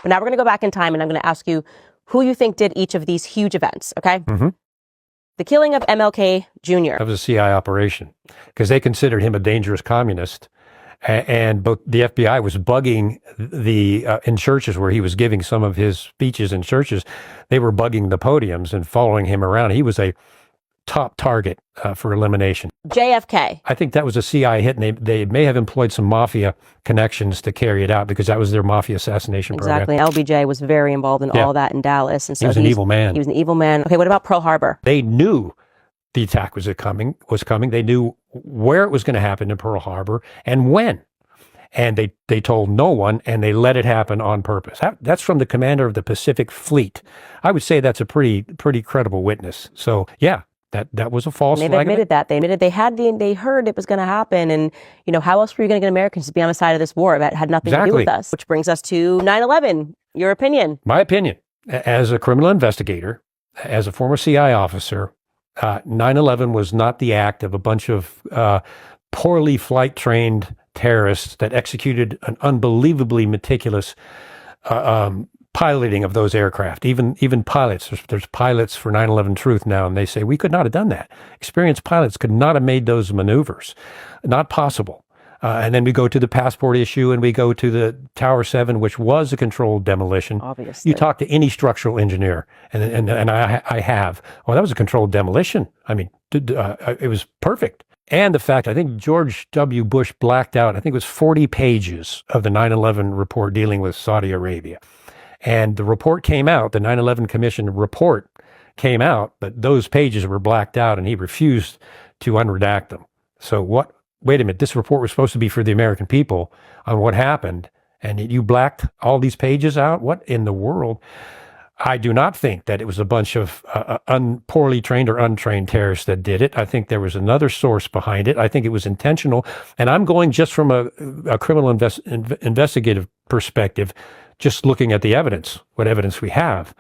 But now we're going to go back in time, and I'm going to ask you who you think did each of these huge events, okay? The killing of MLK Jr. That was a CI operation because they considered him a dangerous communist. And both the FBI was bugging in churches where he was giving some of his speeches in churches. They were bugging the podiums and following him around. He was a top target for elimination. JFK. I think that was a CI hit, and they may have employed some mafia connections to carry it out because that was their mafia assassination program. Exactly. LBJ was very involved in all that in Dallas. And so he was an evil man. He was an evil man. Okay, what about Pearl Harbor? They knew the attack was coming. They knew where it was going to happen in Pearl Harbor and when. And they told no one, and they let it happen on purpose. That's from the commander of the Pacific Fleet. I would say that's a pretty credible witness. So yeah, that was a false flag. They've admitted that. They admitted they heard it was going to happen. And, how else were you going to get Americans to be on the side of this war? That had nothing to do with us. Which brings us to 9/11. Your opinion? My opinion, as a criminal investigator, as a former CI officer, 9/11 was not the act of a bunch of poorly flight-trained terrorists that executed an unbelievably meticulous piloting of those aircraft. Even pilots, there's pilots for 9/11 Truth now, and they say, we could not have done that. Experienced pilots could not have made those maneuvers. Not possible. And then we go to the passport issue, and we go to the Tower 7, which was a controlled demolition. Obviously. You talk to any structural engineer, and I have. Well, that was a controlled demolition. I mean, it was perfect. And the fact, I think George W. Bush blacked out, I think it was 40 pages of the 9/11 report dealing with Saudi Arabia. And the report came out, the 9/11 Commission report came out, but those pages were blacked out, and he refused to unredact them. So wait a minute, this report was supposed to be for the American people on what happened, and you blacked all these pages out? What in the world? I do not think that it was a bunch of poorly trained or untrained terrorists that did it. I think there was another source behind it. I think it was intentional. And I'm going just from a criminal investigative perspective, just looking at the evidence, what evidence we have,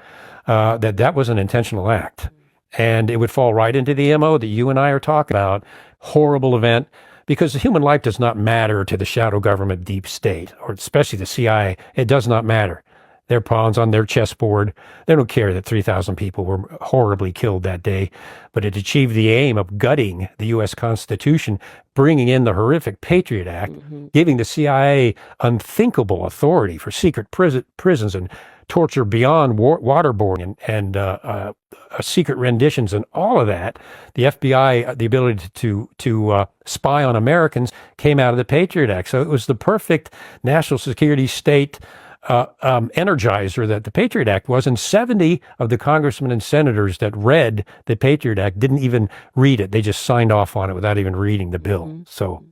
that was an intentional act. And it would fall right into the MO that you and I are talking about. Horrible event. Because human life does not matter to the shadow government deep state, or especially the CIA. It does not matter. They're pawns on their chessboard. They don't care that 3,000 people were horribly killed that day, but it achieved the aim of gutting the U.S. Constitution, bringing in the horrific Patriot Act, giving the CIA unthinkable authority for secret prisons and torture beyond waterboarding and secret renditions and all of that. The FBI, the ability to spy on Americans came out of the Patriot Act. So it was the perfect national security state energizer that the Patriot Act was, and 70 of the congressmen and senators that read the Patriot Act didn't even read it. They just signed off on it without even reading the bill. So,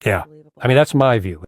yeah, I mean, that's my view.